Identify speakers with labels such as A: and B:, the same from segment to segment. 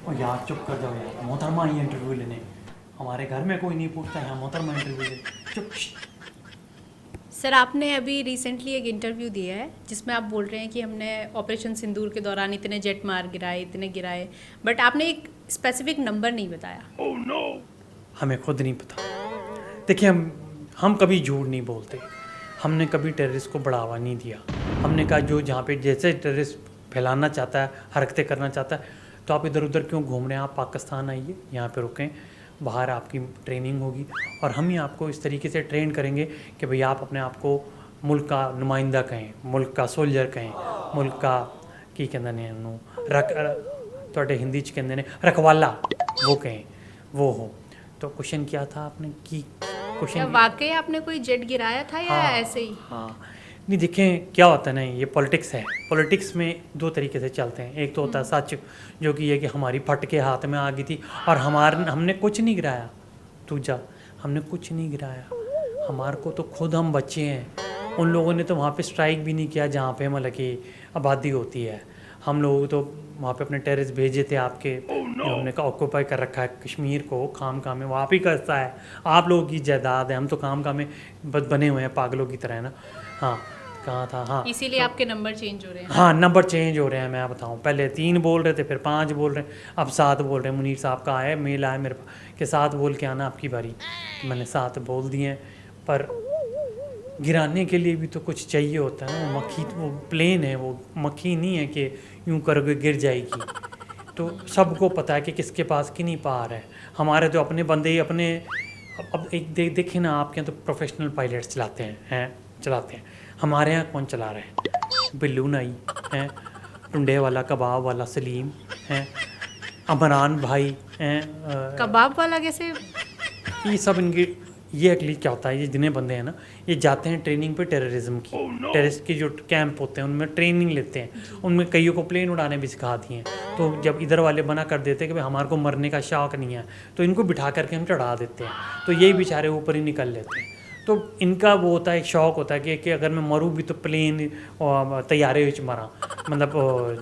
A: और यार चुप कर जाओ यार, मोहतरमा आई इंटरव्यू लेने। हमारे घर में कोई नहीं पूछता, यहाँ मोहतरमा इंटरव्यू ले। चुप।
B: सर आपने अभी रिसेंटली एक इंटरव्यू दिया है जिसमें आप बोल रहे हैं कि हमने ऑपरेशन सिंदूर के दौरान इतने जेट मार गिराए, इतने गिराए, बट आपने एक स्पेसिफिक नंबर नहीं बताया।
A: oh, no. हमें खुद नहीं पता। देखिए हम कभी झूठ नहीं बोलते। हमने कभी टेररिस्ट को बढ़ावा नहीं दिया। हमने कहा जो जहाँ पे जैसे टेररिस्ट फैलाना चाहता है, हरकतें करना चाहता है, तो आप इधर उधर क्यों घूम रहे हैं, आप पाकिस्तान आइए, यहाँ पे रुकें, बाहर आपकी ट्रेनिंग होगी और हम ही आपको इस तरीके से ट्रेन करेंगे कि भाई आप अपने आप को मुल्क का नुमाइंदा कहें, मुल्क का सोल्जर कहें, मुल्क का की कहते ने रख थोड़े हिंदी च कहते ने रखवाला वो कहें, वो हो। तो क्वेश्चन क्या था आपने की
B: क्या
A: क्वेश्चन?
B: वाकई आपने कोई जेट गिराया था या ऐसे ही?
A: हाँ नहीं, देखें क्या होता है ना, ये पॉलिटिक्स है। पॉलिटिक्स में दो तरीके से चलते हैं। एक तो होता है सच, जो कि ये कि हमारी फट के हाथ में आ गई थी और हमने कुछ नहीं गिराया। दूजा, हमने कुछ नहीं गिराया, हमारे को तो खुद हम बच्चे हैं। उन लोगों ने तो वहाँ पे स्ट्राइक भी नहीं किया जहाँ पे मतलब कि आबादी होती है। हम लोग तो वहाँ पे अपने टेररिस्ट भेजे थे आपके, जो हमने ऑक्यूपाई कर रखा है कश्मीर को, काम काम में वो आप ही का हिस्सा है, आप लोगों की जायदाद है। हम तो काम काम में बने हुए हैं पागलों की तरह, है ना। हाँ कहाँ था, हाँ
B: इसीलिए आपके नंबर चेंज हो रहे हैं।
A: हाँ नंबर चेंज हो रहे हैं। मैं बताऊँ, पहले 3 बोल रहे थे, फिर 5 बोल रहे हैं, अब 7 बोल रहे हैं। मुनीर साहब का आया मेल आया मेरे पास कि 7 बोल के आना आपकी बारी। तो मैंने 7 बोल दिए हैं, पर गिराने के लिए भी तो कुछ चाहिए होता है ना। वो मक्खी, वो प्लेन है, वो मक्खी नहीं है कि यूं करोगे गिर जाएगी। तो सबको पता है कि किसके पास कितनी पार है। हमारे तो अपने बंदे ही अपने, अब एक देखें ना, आपके यहाँ तो प्रोफेशनल पायलट्स चलाते हैं। हमारे यहाँ कौन चला रहा है? बिल्लू नाई हैं, टुंडे वाला, कबाब वाला सलीम हैं, अमरान भाई हैं।
B: कबाब वाला कैसे?
A: ये सब इनकी, ये एक्चुअली क्या होता है, ये जितने बंदे हैं ना, ये जाते हैं ट्रेनिंग पे टेररिज्म की। टेररिस्ट की जो कैंप होते हैं उनमें ट्रेनिंग लेते हैं। उनमें कईयों को प्लेन उड़ाने भी सिखा दिए हैं। तो जब इधर वाले मना कर देते हैं कि भाई हमारे को मरने का शौक नहीं है, तो इनको बिठा करके हम चढ़ा देते हैं। तो यही बेचारे ऊपर ही निकल लेते हैं। तो इनका वो होता है, शौक़ होता है कि अगर मैं मरूँ भी तो प्लेन तैयारे विच मरा, मतलब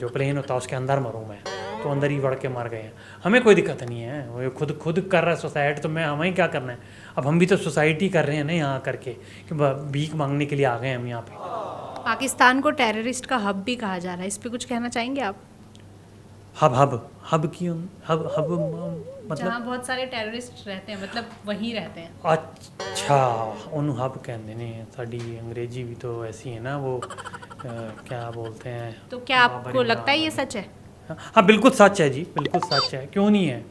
A: जो प्लेन होता है उसके अंदर मरूँ मैं, तो अंदर ही बढ़ के मर गए हैं। हमें कोई दिक्कत नहीं है, वो खुद कर रहा है सोसाइटी, तो मैं हमें क्या करना है? अब हम भी तो सोसाइटी कर रहे हैं ना यहाँ करके, कि भीख मांगने के लिए आ गए हम यहाँ पे।
B: पाकिस्तान को टेररिस्ट का हब भी कहा जा रहा है, इस पे कुछ कहना चाहेंगे आप?
A: हब की हब मतलब
B: जहाँ बहुत सारे टेररिस्ट रहते हैं, मतलब वहीं रहते हैं।
A: अच्छा, उन्होंने हब कहते हैं। साड़ी अंग्रेजी भी तो ऐसी है ना, वो क्या बोलते हैं।
B: तो क्या आपको लगता है ये सच है?
A: हाँ बिल्कुल सच है जी, बिल्कुल सच है, क्यों नहीं है।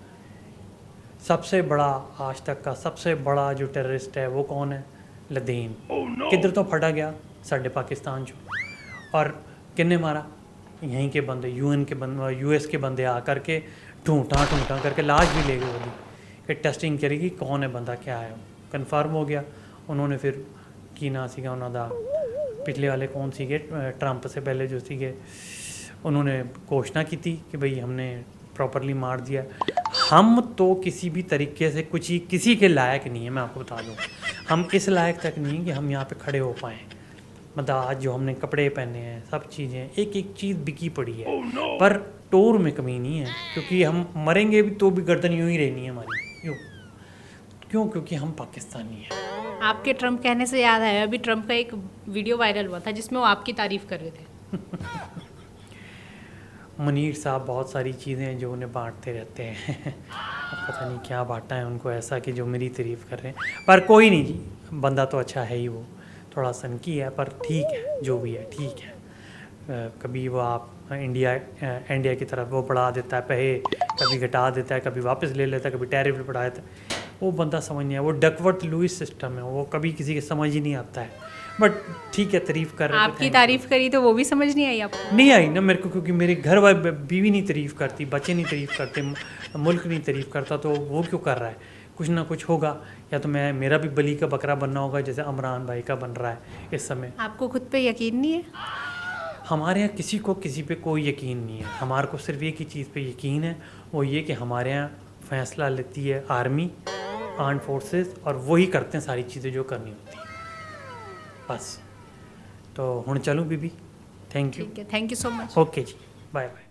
A: सबसे बड़ा, आज तक का सबसे बड़ा जो टेररिस्ट है वो कौन है? लदीन। किधर तो फटा गया साढ़े पाकिस्तान चो, और किन्ने मारा? यहीं के बंदे, यूएन के बंदे, यूएस के बंदे आ करके ढूंढा करके लाश भी ले गए वो भी, कि टेस्टिंग करेगी कौन है बंदा, क्या है। कन्फर्म हो गया। उन्होंने फिर की ना सीगा उन्होंने पिछले वाले कौन सीगे, ट्रंप से पहले जो सीगे, उन्होंने घोषणा की थी कि भाई हमने प्रॉपरली मार दिया। हम तो किसी भी तरीके से कुछ ही किसी के लायक नहीं है, मैं आपको बता दूं। हम इस लायक तक नहीं कि हम यहाँ पे खड़े हो पाएँ। मतलब आज जो हमने कपड़े पहने हैं, सब चीज़ें, एक एक चीज़ बिकी पड़ी है। पर टोर में कमी नहीं है, क्योंकि हम मरेंगे भी तो भी गर्दन यूँ ही रहनी है हमारी, यूँ। क्यों? क्योंकि हम पाकिस्तानी हैं।
B: आपके ट्रम्प कहने से याद आया, अभी ट्रम्प का एक वीडियो वायरल हुआ था जिसमें वो आपकी तारीफ कर रहे थे।
A: मुनीर साहब बहुत सारी चीज़ें हैं जो उन्हें बांटते रहते हैं। अब पता नहीं क्या बांटा है उनको ऐसा कि जो मेरी तारीफ़ कर रहे हैं। पर कोई नहीं जी, बंदा तो अच्छा है ही, वो थोड़ा सनकी है पर ठीक है, जो भी है ठीक है। कभी वो आप इंडिया की तरफ वो बढ़ा देता है पैसे, कभी घटा देता है, कभी वापस ले लेता है, कभी टैरिफ बढ़ा देता है। वो बंदा समझ नहीं है, वो डकवर्थ लुईस सिस्टम है, वो कभी किसी के समझ ही नहीं आता है। बट ठीक है, तारीफ़ कर रहे थे।
B: आपकी तारीफ करी तो वो भी समझ नहीं आई आपको?
A: नहीं आई ना मेरे को, क्योंकि मेरे घर वाले, बीवी नहीं तारीफ़ करती, बच्चे नहीं तारीफ़ करते, मुल्क नहीं तारीफ़ करता, तो वो क्यों कर रहा है? कुछ ना कुछ होगा, या तो मेरा भी बली का बकरा बनना होगा जैसे अमरान भाई का बन रहा है इस समय।
B: आपको खुद पे यकीन नहीं है?
A: हमारे यहाँ किसी को किसी पे कोई यकीन नहीं है। हमारे को सिर्फ एक ही चीज़ पे यकीन है, वो ये कि हमारे यहाँ फ़ैसला लेती है आर्मी, आर्म फोर्सेस, और वही करते हैं सारी चीज़ें जो करनी होती हैं, बस। तो हुण चलूँ बीबी? Thank you.
B: ठीक है, thank you so much.
A: Okay जी, बाय बाय।